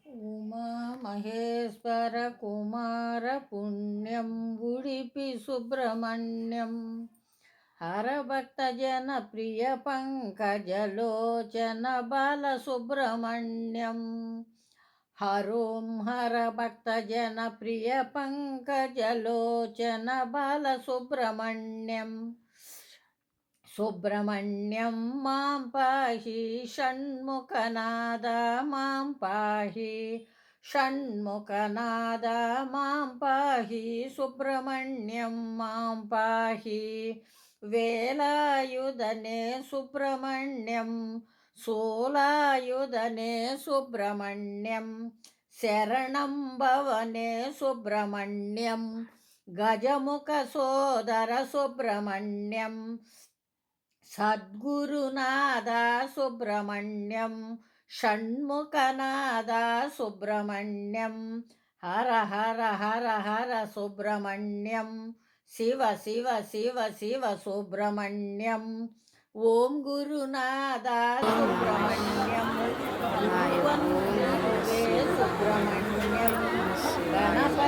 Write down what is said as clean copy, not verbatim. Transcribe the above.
ಉಮಾ ಮಹೇಶ್ವರ ಕುಮಾರ ಪುಣ್ಯಂ ಉಡುಪಿ ಸುಬ್ರಹ್ಮಣ್ಯಂ ಹರಭಕ್ತ ಜನಪ್ರಿಯ ಪಂಕಜಲೋಚನ ಬಾಲಸುಬ್ರಹ್ಮಣ್ಯಂ ಹರೋಂ ಹರಭಕ್ತ ಜನಪ್ರಿಯ ಪಂಕಜಲೋಚನ ಬಾಲಸುಬ್ರಹ್ಮಣ್ಯಂ ಸುಬ್ರಹ್ಮಣ್ಯಂ ಮಾಂ ಪಾಹಿ ಷಣ್ಮುಖನಾದ ಮಾಂ ಪಾಹಿ ಷಣ್ಮುಖನಾದ ಮಾಂ ಪಾಹಿ ಸುಬ್ರಹ್ಮಣ್ಯಂ ಮಾಂ ಪಾಹಿ ವೇಲಾಯುಧನೆ ಸುಬ್ರಹ್ಮಣ್ಯಂ ಸೋಲಾಯುಧನೆ ಸುಬ್ರಹ್ಮಣ್ಯಂ ಶರಣಂ ಭವನೆ ಸುಬ್ರಹ್ಮಣ್ಯಂ ಗಜಮುಖ ಸೋದರ ಸುಬ್ರಹ್ಮಣ್ಯಂ ಸದ್ಗುರುನಾದ ಸುಬ್ರಹ್ಮಣ್ಯಂ ಷಣ್ಮುಖನಾದ ಸುಬ್ರಹ್ಮಣ್ಯಂ ಹರ ಹರ ಹರ ಹರ ಸುಬ್ರಹ್ಮಣ್ಯಂ ಶಿವ ಶಿವ ಶಿವ ಶಿವ ಸುಬ್ರಹ್ಮಣ್ಯಂ ಓಂ ಗುರುನಾದ ಸುಬ್ರಹ್ಮಣ್ಯಂ ಗುರುವೇ ಸುಬ್ರಹ್ಮಣ್ಯಂ ಗಣಪ